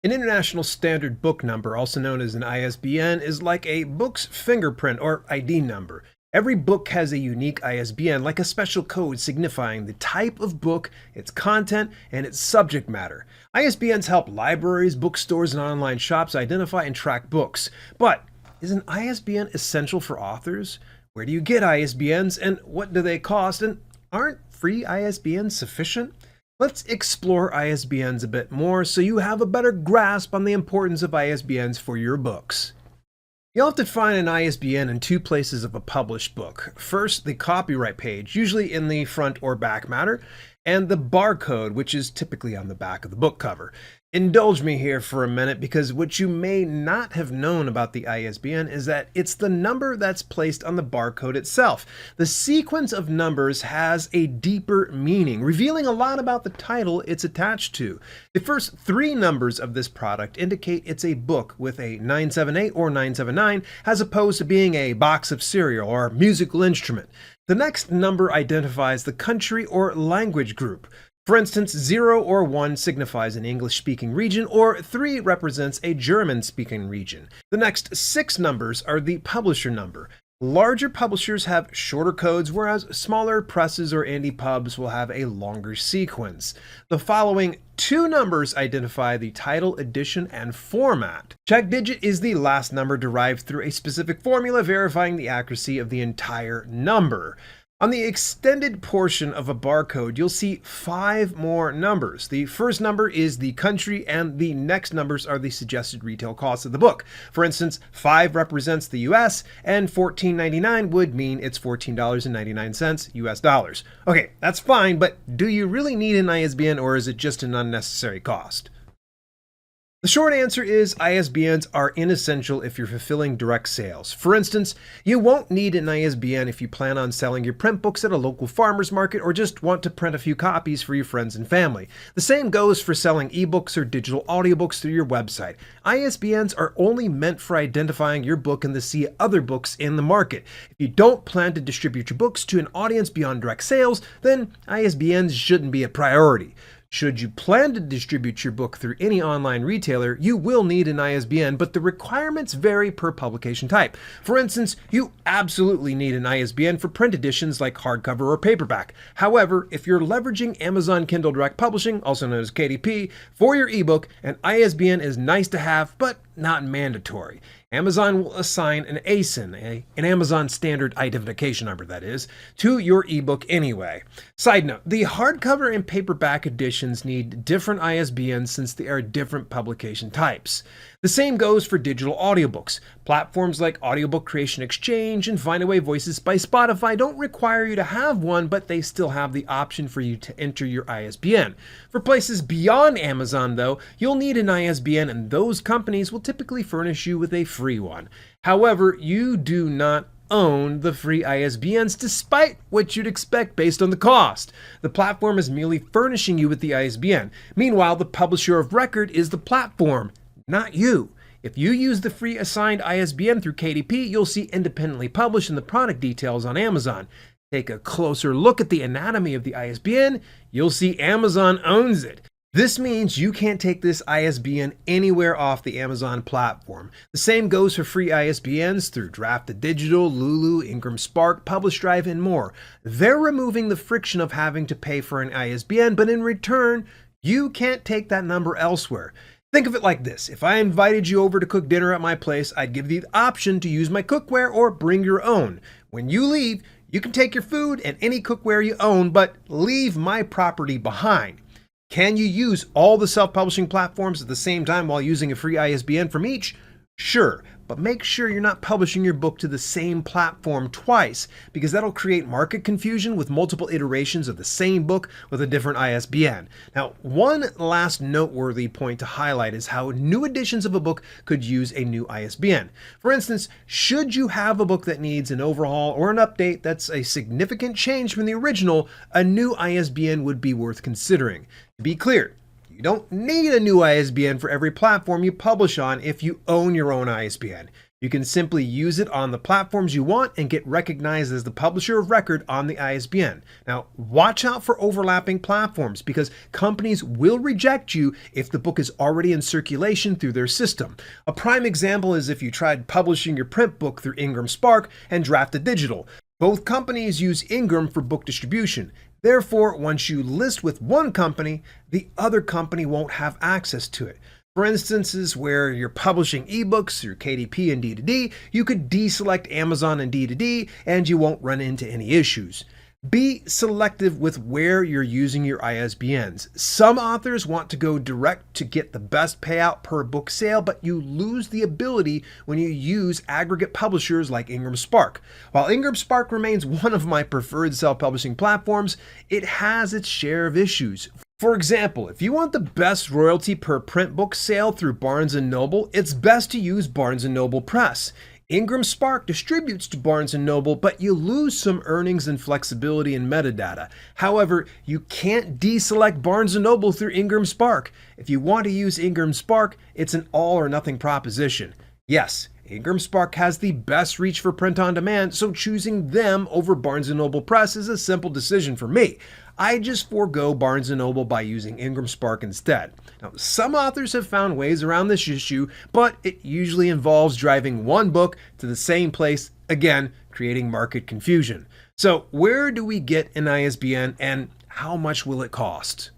An International Standard Book Number, also known as an ISBN, is like a book's fingerprint or ID number. Every book has a unique ISBN, like a special code signifying the type of book, its content, and its subject matter. ISBNs help libraries, bookstores, and online shops identify and track books. But is an ISBN essential for authors? Where do you get ISBNs, and what do they cost? And aren't free ISBNs sufficient? Let's explore ISBNs a bit more so you have a better grasp on the importance of ISBNs for your books. You'll have to find an ISBN in two places of a published book. First, the copyright page, usually in the front or back matter, and the barcode, which is typically on the back of the book cover. Indulge me here for a minute, because what you may not have known about the ISBN is that it's the number that's placed on the barcode itself. The sequence of numbers has a deeper meaning, revealing a lot about the title it's attached to. The first three numbers of this product indicate it's a book with a 978 or 979, as opposed to being a box of cereal or musical instrument. The next number identifies the country or language group. For instance, 0 or 1 signifies an English-speaking region, or 3 represents a German-speaking region. The next 6 numbers are the publisher number. Larger publishers have shorter codes, whereas smaller presses or indie pubs will have a longer sequence. The following 2 numbers identify the title, edition, and format. Check digit is the last number derived through a specific formula verifying the accuracy of the entire number. On the extended portion of a barcode, you'll see 5 more numbers. The first number is the country, and the next numbers are the suggested retail cost of the book. For instance, 5 represents the US, and $14.99 would mean it's $14.99 US dollars. Okay, that's fine, but do you really need an ISBN, or is it just an unnecessary cost? The short answer is ISBNs are inessential if you're fulfilling direct sales. For instance, you won't need an ISBN if you plan on selling your print books at a local farmer's market or just want to print a few copies for your friends and family. The same goes for selling ebooks or digital audiobooks through your website. ISBNs are only meant for identifying your book in the sea of other books in the market. If you don't plan to distribute your books to an audience beyond direct sales, then ISBNs shouldn't be a priority. Should you plan to distribute your book through any online retailer, you will need an ISBN, but the requirements vary per publication type. For instance, you absolutely need an ISBN for print editions like hardcover or paperback. However, if you're leveraging Amazon Kindle Direct Publishing, also known as KDP, for your ebook, an ISBN is nice to have, but not mandatory. Amazon will assign an ASIN, an Amazon Standard Identification Number that is, to your ebook anyway. Side note, the hardcover and paperback editions need different ISBNs since they are different publication types. The same goes for digital audiobooks. Platforms like Audiobook Creation Exchange and Findaway Voices by Spotify don't require you to have one, but they still have the option for you to enter your ISBN. For places beyond Amazon, though, you'll need an ISBN, and those companies will typically furnish you with a free one. However, you do not own the free ISBNs, despite what you'd expect based on the cost. The platform is merely furnishing you with the ISBN. Meanwhile, the publisher of record is the platform, not you. If you use the free assigned ISBN through KDP, you'll see independently published in the product details on Amazon. Take a closer look at the anatomy of the ISBN, you'll see Amazon owns it. This means you can't take this ISBN anywhere off the Amazon platform. The same goes for free ISBNs through Drafted Digital, Lulu, Ingram Spark, Publish Drive, and more. They're removing the friction of having to pay for an ISBN, but in return, you can't take that number elsewhere. Think of it like this. If I invited you over to cook dinner at my place, I'd give you the option to use my cookware or bring your own. When you leave, you can take your food and any cookware you own, but leave my property behind. Can you use all the self-publishing platforms at the same time while using a free ISBN from each? Sure, but make sure you're not publishing your book to the same platform twice, because that'll create market confusion with multiple iterations of the same book with a different ISBN. Now, one last noteworthy point to highlight is how new editions of a book could use a new ISBN. For instance, should you have a book that needs an overhaul or an update that's a significant change from the original, a new ISBN would be worth considering. To be clear, you don't need a new ISBN for every platform you publish on if you own your own ISBN. You can simply use it on the platforms you want and get recognized as the publisher of record on the ISBN. Now, watch out for overlapping platforms because companies will reject you if the book is already in circulation through their system. A prime example is if you tried publishing your print book through Ingram Spark and Drafted Digital. Both companies use Ingram for book distribution. Therefore, once you list with one company, the other company won't have access to it. For instances where you're publishing ebooks through KDP and D2D, you could deselect Amazon and D2D and you won't run into any issues. Be selective with where you're using your ISBNs. Some authors want to go direct to get the best payout per book sale, but you lose the ability when you use aggregate publishers like Ingram Spark. While Ingram Spark remains one of my preferred self-publishing platforms, it has its share of issues. For example, if you want the best royalty per print book sale through Barnes & Noble, it's best to use Barnes & Noble Press. Ingram Spark distributes to Barnes & Noble, but you lose some earnings and flexibility in metadata. However, you can't deselect Barnes & Noble through Ingram Spark. If you want to use Ingram Spark, it's an all or nothing proposition. Yes, Ingram Spark has the best reach for print on demand, so choosing them over Barnes & Noble Press is a simple decision for me. I just forego Barnes & Noble by using Ingram Spark instead. Now, some authors have found ways around this issue, but it usually involves driving one book to the same place, again, creating market confusion. So where do we get an ISBN and how much will it cost?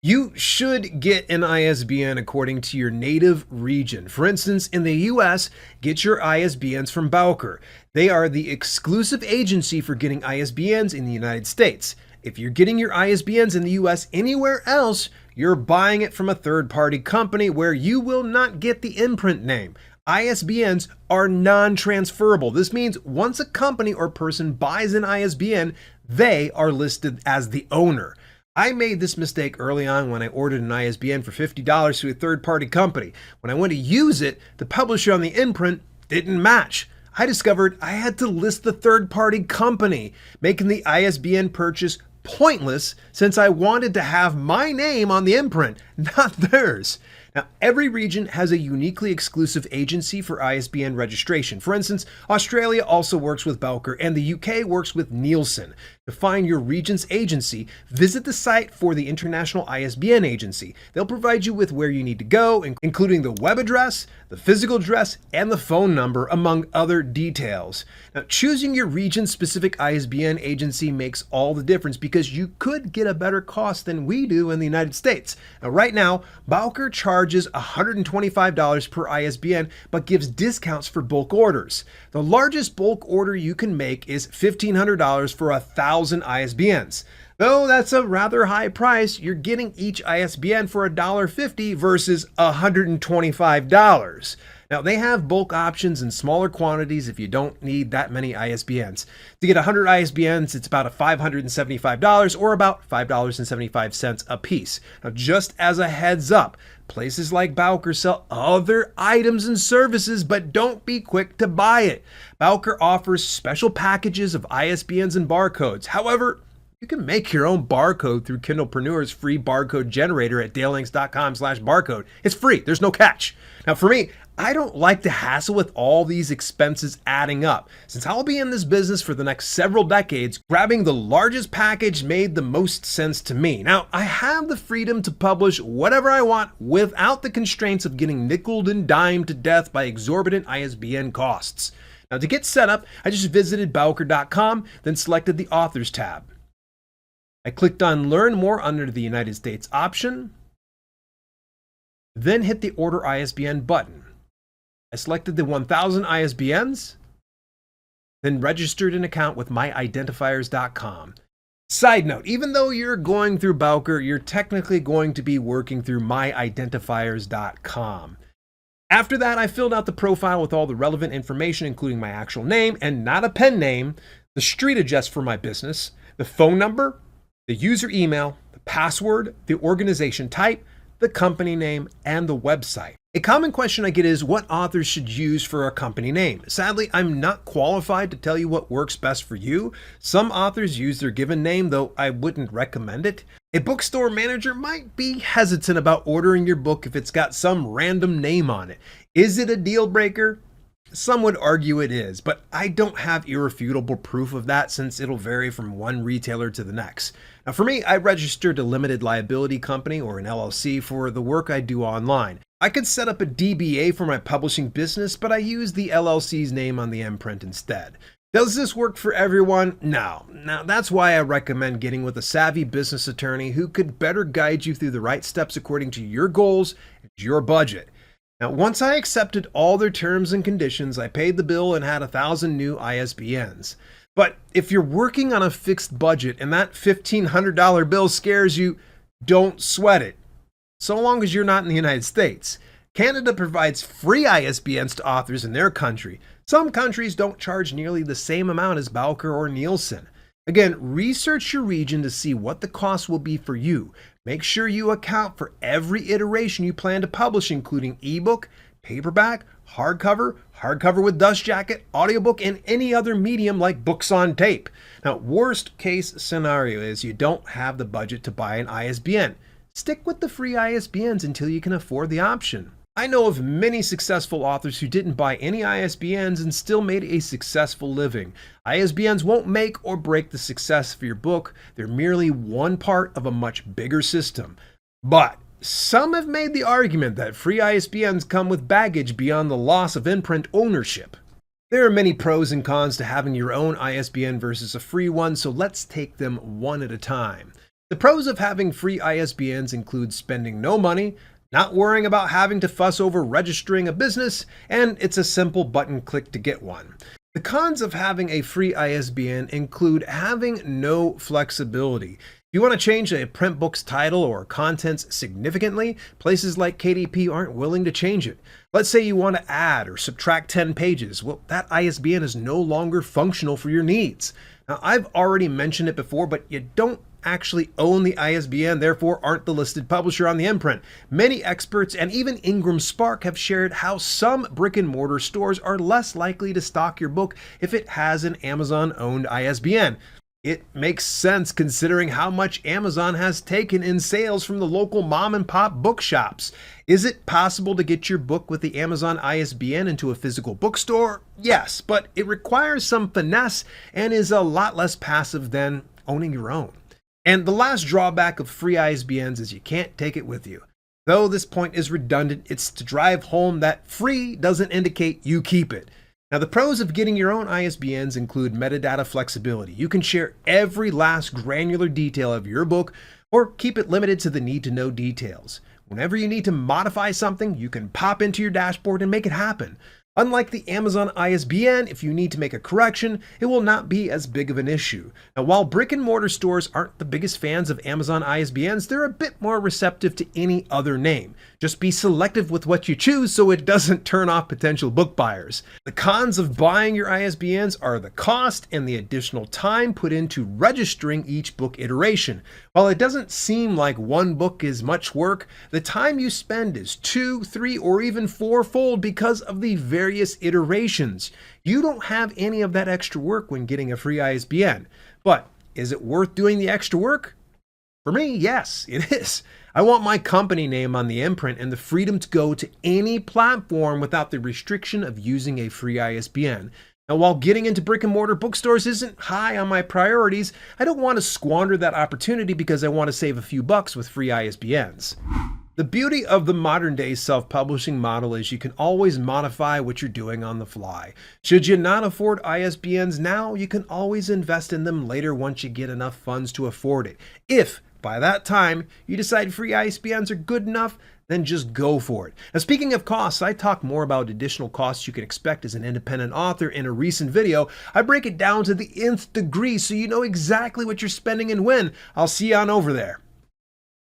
You should get an ISBN according to your native region. For instance, in the US, get your ISBNs from Barcode. They are the exclusive agency for getting ISBNs in the United States. If you're getting your ISBNs in the US anywhere else, you're buying it from a third-party company where you will not get the imprint name. ISBNs are non-transferable. This means once a company or person buys an ISBN, they are listed as the owner. I made this mistake early on when I ordered an ISBN for $50 to a third-party company. When I went to use it, the publisher on the imprint didn't match. I discovered I had to list the third-party company, making the ISBN purchase pointless since I wanted to have my name on the imprint, not theirs. Now, every region has a uniquely exclusive agency for ISBN registration. For instance, Australia also works with Barcode and the UK works with Nielsen. To find your region's agency, visit the site for the International ISBN Agency. They'll provide you with where you need to go, including the web address, the physical address, and the phone number, among other details. Now, choosing your region-specific ISBN agency makes all the difference because you could get a better cost than we do in the United States. Now, right now, Barcode charges $125 per ISBN, but gives discounts for bulk orders. The largest bulk order you can make is $1,500 for 1,000 ISBNs. Though that's a rather high price, you're getting each ISBN for $1.50 versus $125. Now, they have bulk options in smaller quantities if you don't need that many ISBNs. To get 100 ISBNs, it's about $575 or about $5.75 a piece. Now, just as a heads up, places like Barcode sell other items and services, but don't be quick to buy it. Barcode offers special packages of ISBNs and barcodes. However, you can make your own barcode through Kindlepreneur's free barcode generator at dalelinks.com/barcode. It's free. There's no catch. Now, for me, I don't like to hassle with all these expenses adding up. Since I'll be in this business for the next several decades, grabbing the largest package made the most sense to me. Now, I have the freedom to publish whatever I want without the constraints of getting nickeled and dimed to death by exorbitant ISBN costs. Now, to get set up, I just visited Barcode.com, then selected the Authors tab. I clicked on Learn More under the United States option, then hit the Order ISBN button. I selected the 1,000 ISBNs, then registered an account with myidentifiers.com. Side note, even though you're going through Barcode, you're technically going to be working through myidentifiers.com. After that, I filled out the profile with all the relevant information, including my actual name and not a pen name, the street address for my business, the phone number, the user email, the password, the organization type, the company name, and the website. A common question I get is what authors should use for a company name. Sadly, I'm not qualified to tell you what works best for you. Some authors use their given name, though I wouldn't recommend it. A bookstore manager might be hesitant about ordering your book if it's got some random name on it. Is it a deal breaker? Some would argue it is, but I don't have irrefutable proof of that since it'll vary from one retailer to the next. Now, for me, I registered a limited liability company or an LLC for the work I do online. I could set up a DBA for my publishing business, but I use the LLC's name on the imprint instead. Does this work for everyone? No. Now, that's why I recommend getting with a savvy business attorney who could better guide you through the right steps according to your goals and your budget. Now, once I accepted all their terms and conditions, I paid the bill and had 1,000 new ISBNs. But if you're working on a fixed budget and that $1,500 bill scares you, don't sweat it. So long as you're not in the United States. Canada provides free ISBNs to authors in their country. Some countries don't charge nearly the same amount as Bowker or Nielsen. Again, research your region to see what the cost will be for you. Make sure you account for every iteration you plan to publish, including ebook, paperback, hardcover with dust jacket, audiobook, and any other medium like books on tape. Now, worst case scenario is you don't have the budget to buy an ISBN. Stick with the free ISBNs until you can afford the option. I know of many successful authors who didn't buy any ISBNs and still made a successful living. ISBNs won't make or break the success of your book. They're merely one part of a much bigger system. But some have made the argument that free ISBNs come with baggage beyond the loss of imprint ownership. There are many pros and cons to having your own ISBN versus a free one, so let's take them one at a time. The pros of having free ISBNs include spending no money, not worrying about having to fuss over registering a business, and it's a simple button click to get one. The cons of having a free ISBN include having no flexibility. If you want to change a print book's title or contents significantly, places like KDP aren't willing to change it. Let's say you want to add or subtract 10 pages. Well, that ISBN is no longer functional for your needs. Now, I've already mentioned it before, but you don't actually own the ISBN, therefore aren't the listed publisher on the imprint. Many experts and even Ingram Spark have shared how some brick and mortar stores are less likely to stock your book if it has an Amazon-owned ISBN. It makes sense considering how much Amazon has taken in sales from the local mom and pop bookshops. Is it possible to get your book with the Amazon ISBN into a physical bookstore? Yes, but it requires some finesse and is a lot less passive than owning your own. And the last drawback of free ISBNs is you can't take it with you. Though this point is redundant, it's to drive home that free doesn't indicate you keep it. Now, the pros of getting your own ISBNs include metadata flexibility. You can share every last granular detail of your book or keep it limited to the need-to-know details. Whenever you need to modify something, you can pop into your dashboard and make it happen. Unlike the Amazon ISBN, if you need to make a correction, it will not be as big of an issue. Now, while brick and mortar stores aren't the biggest fans of Amazon ISBNs, they're a bit more receptive to any other name. Just be selective with what you choose so it doesn't turn off potential book buyers. The cons of buying your ISBNs are the cost and the additional time put into registering each book iteration. While it doesn't seem like one book is much work, the time you spend is 2, 3, or even 4-fold because of the various iterations. You don't have any of that extra work when getting a free ISBN. But is it worth doing the extra work? For me, yes, it is. I want my company name on the imprint and the freedom to go to any platform without the restriction of using a free ISBN. Now, while getting into brick and mortar bookstores isn't high on my priorities, I don't want to squander that opportunity because I want to save a few bucks with free ISBNs. The beauty of the modern day self-publishing model is you can always modify what you're doing on the fly. Should you not afford ISBNs now, you can always invest in them later once you get enough funds to afford it. If by that time you decide free ISBNs are good enough, then just go for it. Now, speaking of costs, I talk more about additional costs you can expect as an independent author in a recent video. I break it down to the nth degree so you know exactly what you're spending and when. I'll see you on over there.